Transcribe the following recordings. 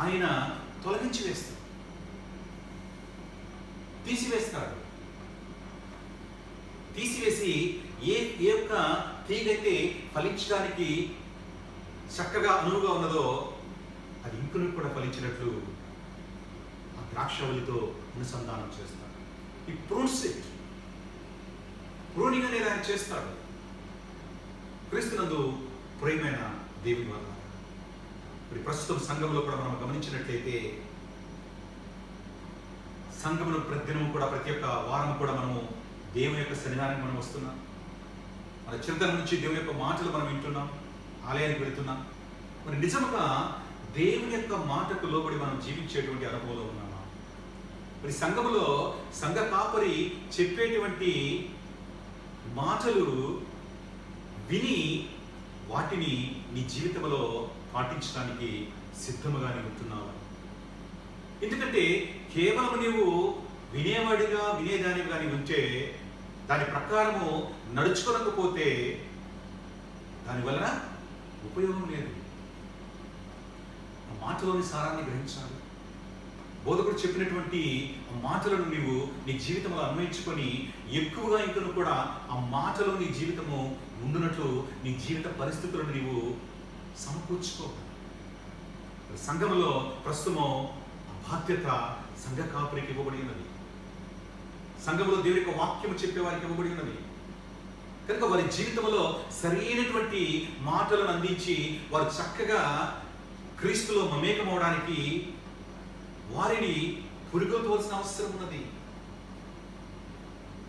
ఆయన తొలగించి వేస్తాడు, తీసివేస్తాడు. తీసివేసి ఏ ఏ యొక్క తీగైతే ఫలించడానికి చక్కగా అనువుగా ఉన్నదో అది ఇంకును కూడా ఫలించినట్లు ఆ ద్రాక్షవల్లితో అనుసంధానం చేస్తాడు. ఈ ప్రూన్స్ ఇట్, ప్రూనింగ్ అనేది ఆయన చేస్తాడు. క్రీస్తునందు ప్రియమైన దేవుని వల్ల మరి ప్రస్తుతం సంఘంలో కూడా మనం గమనించినట్లయితే సంఘమును ప్రతిదినం కూడా ప్రతి ఒక్క వారం కూడా మనము దేవుని యొక్క సన్నిధానానికి మనం వస్తున్నాం. మన చింతన నుంచి దేవుని యొక్క మాటలు మనం వింటున్నాం, ఆలయానికి వెళుతున్నాం. మరి నిజముగా దేవుని యొక్క మాటకు లోబడి మనం జీవించేటువంటి అనుభవంలో ఉన్నామా? మరి సంఘములో సంఘ కాపరి చెప్పేటువంటి మాటలు విని వాటిని నీ జీవితంలో పాటించడానికి సిద్ధముగానే ఉంటున్నావా? ఎందుకంటే కేవలం నీవు వినేవాడిగా వినేదానివి కానీ ఉంటే దాని ప్రకారము నడుచుకోలేకపోతే దానివలన ఉపయోగం లేదు. ఆ మాటలోని సారాన్ని గ్రహించాలి. బోధకుడు చెప్పినటువంటి ఆ మాటలను నీవు నీ జీవితంలో అన్వయించుకొని ఎక్కువగా ఇంకను కూడా ఆ మాటలో నీ జీవితము ఉండునట్లు నీ జీవిత పరిస్థితులను నీవు సమకూర్చుకో. సంఘంలో ప్రస్తుతము బాధ్యత సంఘ కాపురికి ఇవ్వబడి ఉన్నది. సంఘంలో దేవుని యొక్క వాక్యము చెప్పే వారికి ఇవ్వబడి ఉన్నది. కనుక వారి జీవితంలో సరైనటువంటి మాటలను అందించి వారు చక్కగా క్రీస్తులో మమేకమవడానికి వారిని పురిగొల్పవలసిన అవసరం ఉన్నది.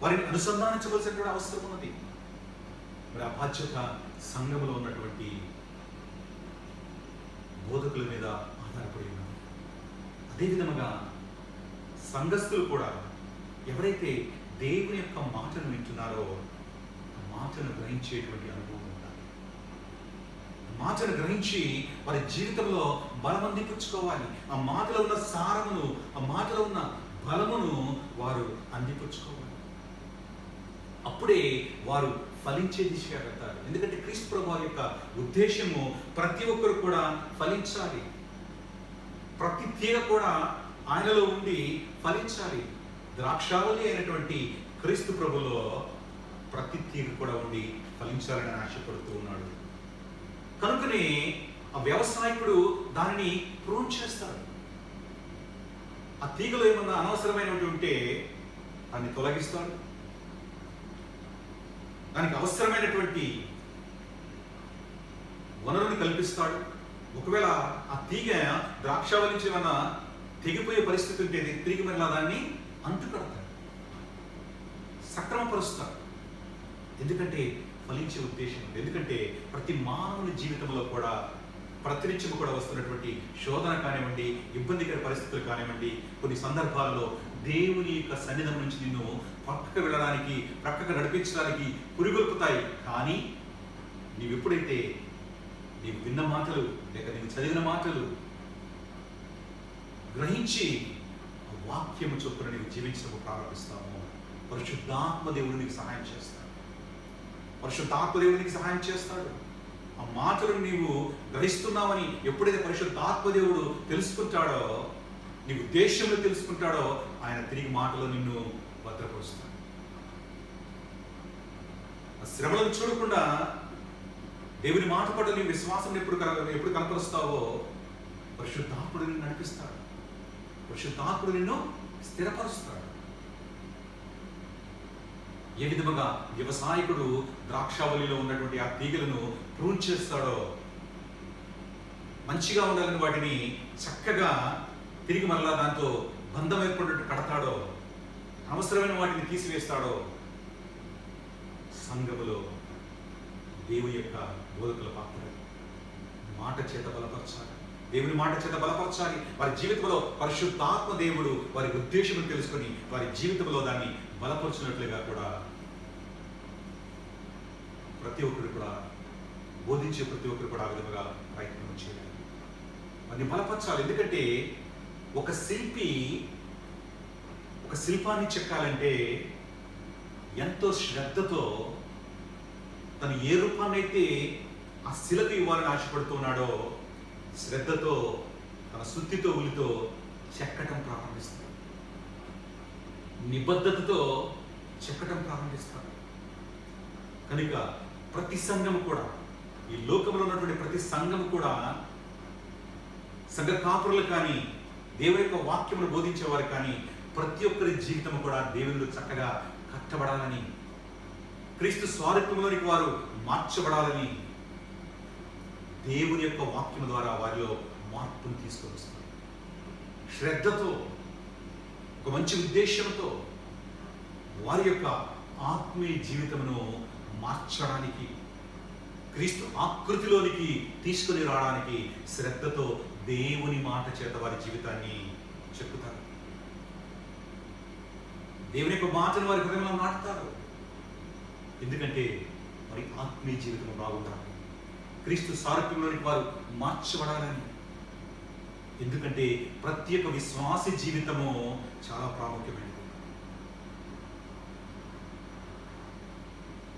వారిని అనుసంధానించవలసినటువంటి అవసరం ఉన్నది. మరి ఆ బాధ్యత సంఘంలో ఉన్నటువంటి బోధకుల మీద ఆధారపడి ఉన్నది. అదేవిధముగా సంఘస్థులు కూడా ఎవరైతే దేవుని యొక్క మాటను వింటున్నారో ఆ మాటను గ్రహించేటువంటి అనుభవం ఉండాలి. మాటను గ్రహించి వారి జీవితంలో బలం అందిపుచ్చుకోవాలి. ఆ మాటలో ఉన్న సారమును, ఆ మాటలో ఉన్న బలమును వారు అందిపుచ్చుకోవాలి. అప్పుడే వారు ఫలించే దిశగా వెళ్తారు. ఎందుకంటే క్రీస్తు ప్రభువు వారి యొక్క ఉద్దేశము ప్రతి ఒక్కరు కూడా ఫలించాలి. ప్రతి తీగ కూడా ఆయనలో ఉండి ఫలించాలి. ద్రాక్షావళి అయినటువంటి క్రీస్తు ప్రభులో ప్రతి తీగ కూడా ఉండి ఫలించాలని ఆశపడుతూ ఉన్నాడు. కనుకనే ఆ వ్యవసాయకుడు దానిని ప్రూన్ చేస్తాడు. ఆ తీగలో ఏమన్నా అనవసరమైనవి ఉంటే దాన్ని తొలగిస్తాడు. దానికి అవసరమైనటువంటి వనరుని కల్పిస్తాడు. ఒకవేళ ఆ తీగ ద్రాక్షావళి నుంచి ఏమన్నా తెగిపోయే పరిస్థితి ఉంటే తిరిగి మరలా దాన్ని అంటుకడతాడు, సక్రమపరుస్తాడు. ఎందుకంటే ఫలించే ఉద్దేశం ఉంది. ఎందుకంటే ప్రతి మానవుని జీవితంలో కూడా ప్రతినిత్యం కూడా వస్తున్నటువంటి శోధన కానివ్వండి, ఇబ్బందికర పరిస్థితులు కానివ్వండి, కొన్ని సందర్భాల్లో దేవుని యొక్క సన్నిధం నుంచి నిన్ను పక్కకు వెళ్ళడానికి, ప్రక్కకు నడిపించడానికి పురిగొల్పుతాయి. కానీ నీవు ఎప్పుడైతే నీవు విన్న మాటలు లేక నీవు చదివిన మాటలు గ్రహించి వాక్యము చొప్పున నీవు జీవించడం ప్రారంభిస్తాము, పరిశుద్ధాత్మ దేవుడు నీకు సహాయం చేస్తాడు. పరిశుద్ధాత్మ దేవుడు నీకు సహాయం చేస్తాడు. ఆ మాటలను నీవు గ్రహిస్తున్నావని ఎప్పుడైతే పరిశుద్ధాత్మ దేవుడు తెలుసుకుంటాడో, నీ ఉద్దేశంలో తెలుసుకుంటాడో, ఆయన తిరిగి మాటలో నిన్ను భద్రపరుస్తాడు. ఆ శ్రమలను చూడకుండా దేవుని మాట పట్ల నీ విశ్వాసం ఎప్పుడు కనపరుస్తావో పరిశుద్ధాత్ముడు నిన్ను నడిపిస్తాడు. పరిశుద్ధాత్ముడు నిన్ను స్థిరపరుస్తాడు. ఏ విధముగా వ్యవసాయకుడు ద్రాక్షావళిలో ఉన్నటువంటి ఆ తీగలను ప్రూన్ చేస్తాడో, మంచిగా ఉండాలని వాటిని చక్కగా తిరిగి మరలా దాంతో బంధం ఏర్పడినట్టు కడతాడో, అవసరమైన వాటిని తీసివేస్తాడో, సంఘములో దేవుని యొక్క బోధకుల పాత్ర మాట చేత బలపరచాలి. దేవుని మాట చేత బలపరచాలి. వారి జీవితంలో పరిశుద్ధాత్మ దేవుడు వారి ఉద్దేశం తెలుసుకొని వారి జీవితంలో దాన్ని బలపరచినట్లుగా కూడా ప్రతి ఒక్కరు కూడా బోధించే ప్రతి ఒక్కరు కూడా ఆ విధంగా ప్రయత్నం చేయాలి. వారిని బలపరచాలి. ఎందుకంటే ఒక శిల్పి ఒక శిల్పాన్ని చెక్కాలంటే ఎంతో శ్రద్ధతో తను ఏ రూపాన్నైతే ఆ శిలకు ఇవ్వాలని ఆశపడుతున్నాడో శ్రద్ధతో తన సుత్తితో ఉలితో చెక్కటం ప్రారంభిస్తాడు. నిబద్ధతతో చెక్కటం ప్రారంభిస్తాడు. కనుక ప్రతి సంఘం కూడా, ఈ లోకంలో ఉన్నటువంటి ప్రతి సంఘం కూడా, సంఘ కాపురులు కానీ, దేవుని యొక్క వాక్యమును బోధించేవారు కానీ, ప్రతి ఒక్కరి జీవితం కూడా దేవునిలో చక్కగా కట్టబడాలని, క్రీస్తు స్వారూప్యంలోనికి వారు మార్చబడాలని దేవుని యొక్క వాక్యం ద్వారా వారిలో మార్పును తీసుకొని వస్తారు. శ్రద్ధతో, ఒక మంచి ఉద్దేశంతో వారి యొక్క ఆత్మీయ జీవితమును మార్చడానికి, క్రీస్తు ఆకృతిలోనికి తీసుకొని రావడానికి శ్రద్ధతో దేవుని మాట చేత వారి జీవితాన్ని చెప్పుతారు. దేవుని యొక్క మాటను వారి హృదయంలో నాటుతారు. ఎందుకంటే వారి ఆత్మీయ జీవితం బాగుండాలి, క్రీస్తు సారూప్యంలోనికి వారు మార్చబడాలని. ఎందుకంటే ప్రతి ఒక్క విశ్వాస జీవితము చాలా ప్రాముఖ్యమైనది.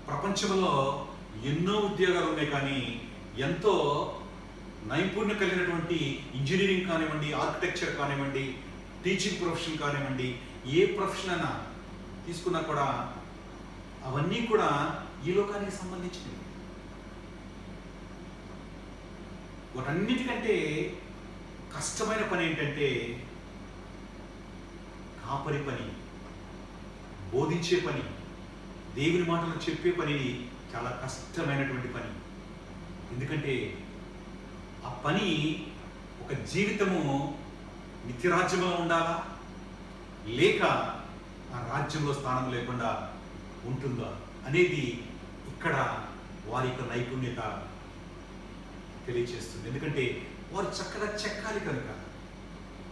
ప్రపంచంలో ఎన్నో ఉద్యోగాలు ఉన్నాయి, కానీ ఎంతో నైపుణ్యం కలిగినటువంటి ఇంజనీరింగ్ కానివ్వండి, ఆర్కిటెక్చర్ కానివ్వండి, టీచింగ్ ప్రొఫెషన్ కానివ్వండి, ఏ ప్రొఫెషన్ అయినా తీసుకున్నా కూడా అవన్నీ కూడా ఈ లోకానికి సంబంధించినవి. వాటన్నిటికంటే కష్టమైన పని ఏంటంటే కాపరి పని, బోధించే పని, దేవుని మాటలు చెప్పే పని చాలా కష్టమైనటువంటి పని. ఎందుకంటే ఆ పని ఒక జీవితము నిత్యరాజ్యంలో ఉండాలా, లేక ఆ రాజ్యంలో స్థానం లేకుండా ఉంటుందా అనేది ఇక్కడ వారి యొక్క నైపుణ్యత తెలియచేస్తుంది. ఎందుకంటే వారు చక్కగా చెక్కాలి కనుక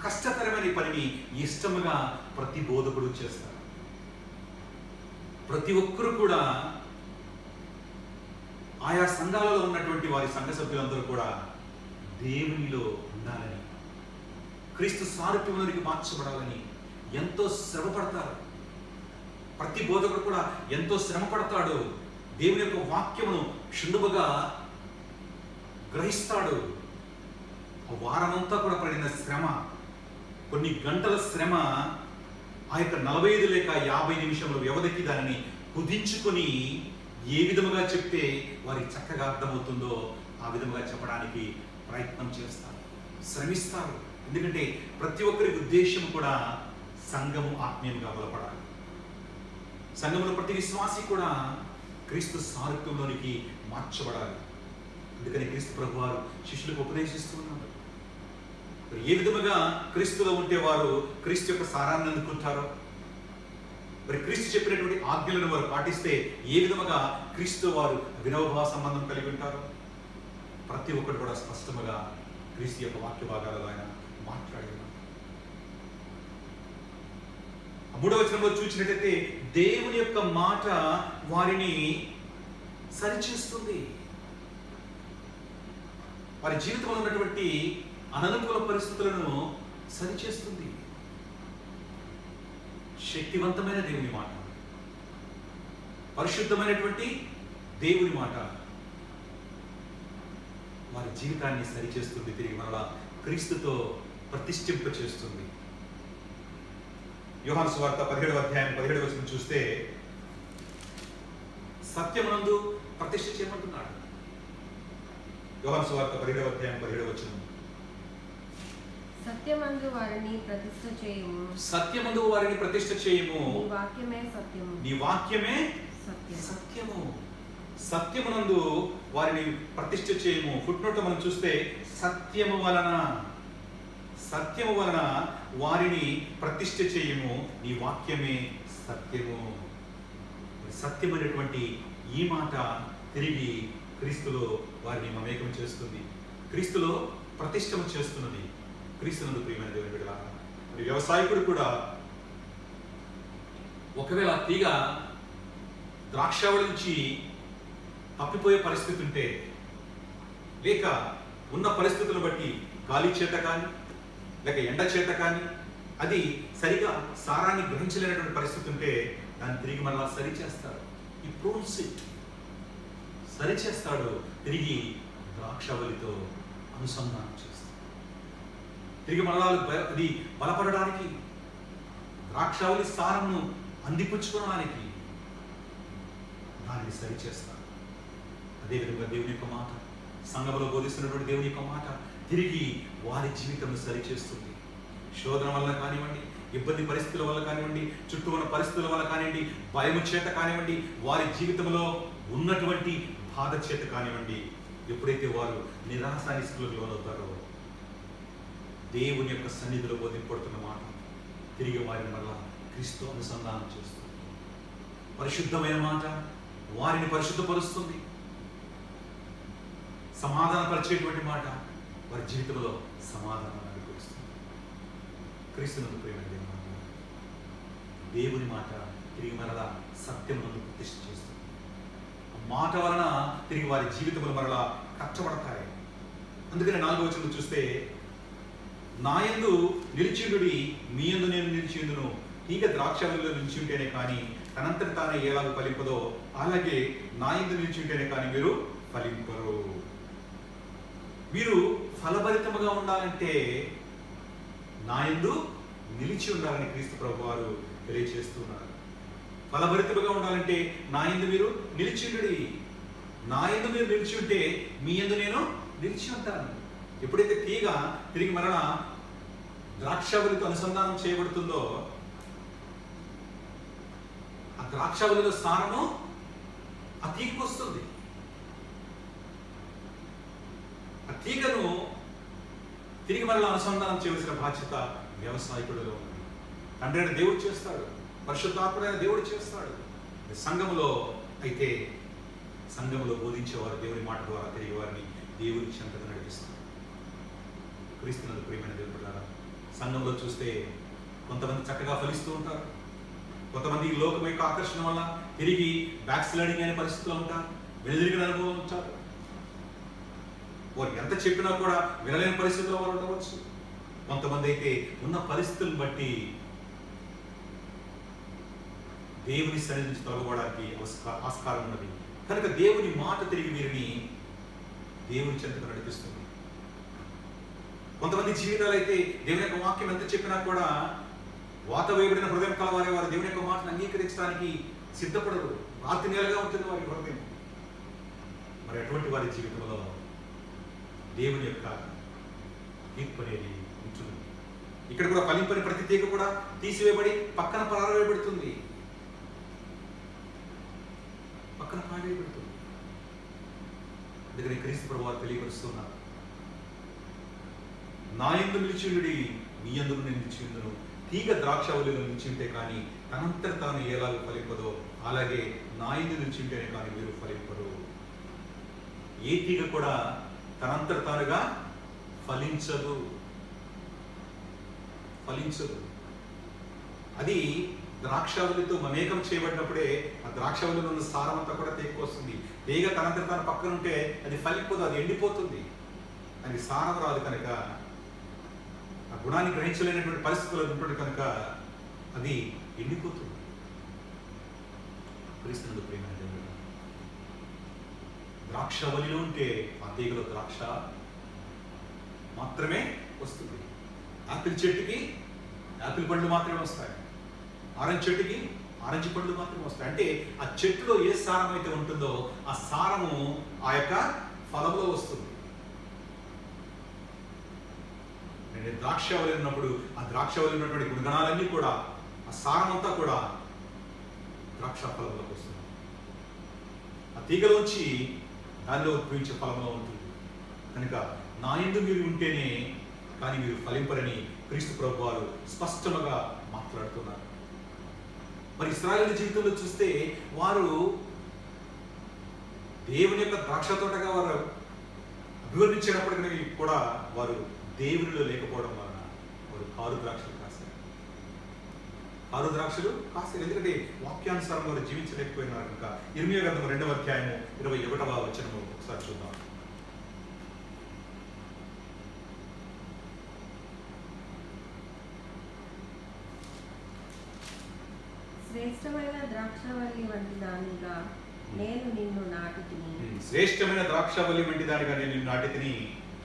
కష్టతరమైన పనిని ఇష్టముగా ప్రతి బోధకుడు చేస్తారు. ప్రతి ఒక్కరు కూడా ఆయా సంఘాలలో ఉన్నటువంటి వారి సంఘ సభ్యులందరూ కూడా దేవునిలో ఉండాలని, క్రీస్తు సారూప్యంలోనికి మార్చబడాలని ఎంతో శ్రమ పడతారు. ప్రతి బోధకుడు కూడా ఎంతో శ్రమ పడతాడు. దేవుని యొక్క వాక్యమును క్షుణ్ణముగా గ్రహిస్తాడు. వారమంతా కూడా పడిన శ్రమ, కొన్ని గంటల శ్రమ, ఆ యొక్క 45 లేక 50 నిమిషముల వ్యవధికి దానిని కుదించుకొని ఏ విధముగా చెప్తే వారికి చక్కగా అర్థమవుతుందో ఆ విధముగా చెప్పడానికి ప్రయత్నం చేస్తారు, శ్రమిస్తారు. ఎందుకంటే ప్రతి ఒక్కరి ఉద్దేశం కూడా సంఘము ఆత్మీయంగా బలపడాలి. సంఘంలో ప్రతి విశ్వాసి కూడా క్రీస్తు సారూప్యంలోనికి మార్చబడాలి. అందుకని క్రీస్తు ప్రభు వారు శిష్యులకు ఉపదేశిస్తూ ఉన్నారు. ఏ విధముగా క్రీస్తులో ఉంటే వారు క్రీస్తు యొక్క సారాన్ని అందుకుంటారో, మరి క్రీస్తు చెప్పినటువంటి ఆజ్ఞలను వారు పాటిస్తే ఏ విధముగా క్రీస్తు వారు వినోభావ సంబంధం కలిగి ఉంటారో ప్రతి ఒక్కరు కూడా స్పష్టముగా క్రీస్తు యొక్క వాక్య భాగాలలో ఆయన మాట్లాడి ఉన్నారు. 3వ వచనంలో చూసినట్టయితే దేవుని యొక్క మాట వారిని సరిచేస్తుంది. వారి జీవితంలో ఉన్నటువంటి అననుకూల పరిస్థితులను సరిచేస్తుంది. శక్తివంతమైన దేవుని మాట, పరిశుద్ధమైనటువంటి దేవుని మాట వారి జీవితాన్ని సరిచేస్తుంది, తిరిగి మరలా క్రీస్తుతో ప్రతిష్ఠింప చేస్తుంది. యోహాను సువార్త 17వ అధ్యాయం 17వ వచనం చూస్తే సత్యమునందు ప్రతిష్ఠ చేయమంటున్నాడు. యోహాను సువార్త 17వ అధ్యాయం 17వ వచనం, సత్యమందు వారిని ప్రతిష్ఠ చేయము, సత్యమందు వారిని ప్రతిష్ఠ చేయము, నీ వాక్యమే సత్యము, నీ వాక్యమే సత్యము. సత్యమునందు వారిని ప్రతిష్ఠ చేయము. ఫుట్నోట్ మనం చూస్తే సత్యము వలన, సత్యము వలన వారిని ప్రతిష్ఠ చేయము, నీ వాక్యమే సత్యము. సత్యమైనటువంటి ఈ మాట తిరిగి క్రీస్తులో వారిని మమేకం చేస్తుంది, క్రీస్తులో ప్రతిష్టము చేస్తున్నది. క్రీస్తునందు ప్రియమైన దేవుని బిడ్డలారా, మరి వ్యవసాయకుడు కూడా ఒకవేళ తీగ ద్రాక్షావళి నుంచి తప్పిపోయే పరిస్థితి ఉంటే, లేక ఉన్న పరిస్థితులను బట్టి గాలి చేత కానీ లేక ఎండ చేత కానీ అది సరిగా సారాన్ని గ్రహించలేనటువంటి పరిస్థితి ఉంటే దాన్ని తిరిగి మళ్ళా సరిచేస్తాడు. ఈ ప్రూన్స్ ఇట్, సరిచేస్తాడు, తిరిగి ద్రాక్షావళితో అనుసంధానం చేస్తాడు. తిరిగి మరలా అది బలపడడానికి, ద్రాక్షావళి సారమును అందిపుచ్చుకోవడానికి దానిని సరిచేస్తారు. అదేవిధంగా దేవుని యొక్క మాట, సంఘంలో బోధిస్తున్నటువంటి దేవుని యొక్క మాట తిరిగి వారి జీవితంను సరిచేస్తుంది. శోధన వల్ల కానివ్వండి, ఇబ్బంది పరిస్థితుల వల్ల కానివ్వండి, చుట్టూ ఉన్న పరిస్థితుల వల్ల కానివ్వండి, భయము చేత కానివ్వండి, వారి జీవితంలో ఉన్నటువంటి బాధ చేత కానివ్వండి, ఎప్పుడైతే వారు నిరాశ నిస్పృహలకు లోనవుతారో దేవుని యొక్క సన్నిధిలో బోధింపడుతున్న మాట తిరిగి వారిని మళ్ళా క్రీస్తు అనుసంధానం చేస్తుంది. పరిశుద్ధమైన మాట వారిని పరిశుద్ధపరుస్తుంది. సమాధానపరిచేటువంటి మాట వారి జీవితంలో సమాధానాన్ని అనుభవిస్తుంది. క్రీస్తునందు ప్రేమ దేవుని మాట తిరిగి మరలా సత్యమునందు ప్రతిష్ఠ చేస్తుంది. ఆ మాట వలన తిరిగి వారి జీవితంలో మరలా కష్టపడతాయి. అందుకని 4వ వచనం చూస్తే, నా యందు నిలిచిండుడి, మీ యందు నేను నిలిచిండును. తీగ ద్రాక్షవల్లిలో నిలిచి ఉంటేనే కానీ తనంతటి తానే ఎలాగో ఫలింపదో, అలాగే నా యందు నిలిచి ఉంటేనే కానీ మీరు ఫలింపరు. మీరు ఫలభరితముగా ఉండాలంటే నా యందు నిలిచి ఉండాలని క్రీస్తు ప్రభు వారు తెలియజేస్తున్నారు. ఫలభరితముగా ఉండాలంటే నా యందు మీరు నిలిచిండుడి. నా యందు మీరు నిలిచి ఉంటే మీ యందు నేను నిలిచి ఉంటాను. ఎప్పుడైతే తీగ తిరిగి మరలా ద్రాక్షావళితో అనుసంధానం చేయబడుతుందో, ఆ ద్రాక్షావళిలో సారము ఆ తీగకు వస్తుంది. ఆ తీగను తిరిగి మరలా అనుసంధానం చేయవలసిన బాధ్యత వ్యవసాయకుడిలో ఉంది. తండ్రి అయిన దేవుడు చేస్తాడు, పరిశుద్ధాత్ముడైన దేవుడు చేస్తాడు. సంఘములో అయితే సంఘములో బోధించేవారు దేవుని మాట ద్వారా తిరిగి వారిని దేవుని చెంతకు నడిపిస్తారు. క్రీస్తునందు ప్రియమైన దేవుని బిడ్డలారా, సంఘంలో చూస్తే కొంతమంది చక్కగా ఫలిస్తూ ఉంటారు, కొంతమంది ఈ లోకం యొక్క ఆకర్షణ వల్ల తిరిగి బ్యాక్ స్లైడింగ్ అనే పరిస్థితుల్లో ఉంటారు, వెనుదిరిగిన అనుభవం ఉంటారు. వారు ఎంత చెప్పినా కూడా వినలేని పరిస్థితుల్లో వారు ఉండవచ్చు. కొంతమంది అయితే ఉన్న పరిస్థితులను బట్టి దేవుని సన్నిధి నుంచి తొలగడానికి ఆస్కారం ఉన్నది. కనుక దేవుని మాట తిరిగి వీరిని దేవుని చెంతకు నడిపిస్తుంది. కొంతమంది జీవితాలు అయితే దేవుని యొక్క వాక్యం ఎంత చెప్పినా కూడా వాత వేయబడిన హృదయం కలవారే వారు దేవుని యొక్క మాటను అంగీకరించడానికి సిద్ధపడరు. రాతి నేలగా ఉంటుంది వారి హృదయం. మరి అటువంటి వారి జీవితంలో దేవుని యొక్క తీర్పు అనేది ఉంటుంది. ఇక్కడ కూడా ఫలింపని ప్రతి తీగ కూడా తీసివేయబడి పక్కన పారవేయబడుతుంది. అందుకని క్రీస్తు ప్రభువు వారు తెలియపరుస్తున్నారు, నా యందు నిలిచిండుడి, మీ యందు నేను నిలిచిండును. తీగ ద్రాక్షావళిలో నిలిచింటే కానీ తనంతట తాను ఎలాగో ఫలింపదో, అలాగే నా యందు నిలిచింటేనే కానీ మీరు ఫలింపరు. ఏ తీగ కూడా తనంతట తానుగా ఫలించదు. అది ద్రాక్షావళితో మమేకం చేయబడినప్పుడే ఆ ద్రాక్షావళిలో ఉన్న సారం అంతా కూడా తెక్కువస్తుంది. తీగ తనంతట తాను పక్కన ఉంటే అది ఫలింపదు, అది ఎండిపోతుంది. అది సారం రాదు కనుక, ఆ గుణాన్ని గ్రహించలేనటువంటి పరిస్థితుల్లో ఉంటుంది కనుక అది ఎండిపోతుంది. క్రీస్తునందు ప్రియమైన దేవుడు, ద్రాక్షావళిలో ఉంటే ఆ తీగలో ద్రాక్ష మాత్రమే వస్తుంది. ఆపిల్ చెట్టుకి ఆపిల్ పండ్లు మాత్రమే వస్తాయి, ఆరెంజ్ చెట్టుకి ఆరెంజ్ పండ్లు మాత్రమే వస్తాయి. అంటే ఆ చెట్టులో ఏ సారం అయితే ఉంటుందో ఆ సారము ఆ యొక్క ఫలంలో వస్తుంది. నేను ద్రాక్షావళి ఉన్నప్పుడు ఆ ద్రాక్షావళి ఉన్నటువంటి గుణగణాలన్నీ కూడా, ఆ సారం అంతా కూడా ద్రాక్ష ఫలంలోకి వస్తుంది. ఆ తీగలోంచి దానిలో ఉద్భవించే ఫలంలో ఉంటుంది. కనుక నా యందు మీరు ఉంటేనే కానీ మీరు ఫలింపరని క్రీస్తు ప్రభు వారు స్పష్టంగా మాట్లాడుతున్నారు. మరి ఇశ్రాయేలు జీవితంలో చూస్తే వారు దేవుని యొక్క ద్రాక్ష తోటగా వారు అభివర్ణించినప్పటికీ కూడా వారు దేవునిలో లేకపోవడం వలన వారు కారు ద్రాక్షలు కాశారు. ఎందుకంటే వాక్యానుసారం వారు జీవించలేకపోయినారు కనుక. ఇర్మియా గ్రంథం 2వ అధ్యాయము 21వ వచనము ఒకసారి చూద్దాం. శ్రేష్టమైన ద్రాక్షవల్లి వంటి దానిగా నేను నిన్ను నాటితిని. శ్రేష్టమైన ద్రాక్షవల్లి వంటి దానిగా నేను నిన్ను నాటితిని.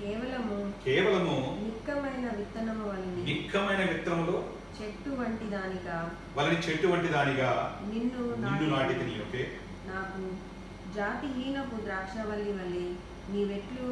కేవలము నిక్కమైన విత్తనము వలె నిక్కమైన విత్తనములో చెట్టు వంటి దానిగా వాళ్ళని చెట్టు వంటి దానిగా నిన్ను నిన్ను నాటితిని. ఓకే, నాకు జాతిహీనపు ద్రాక్షవల్లి వలె నీవెట్లు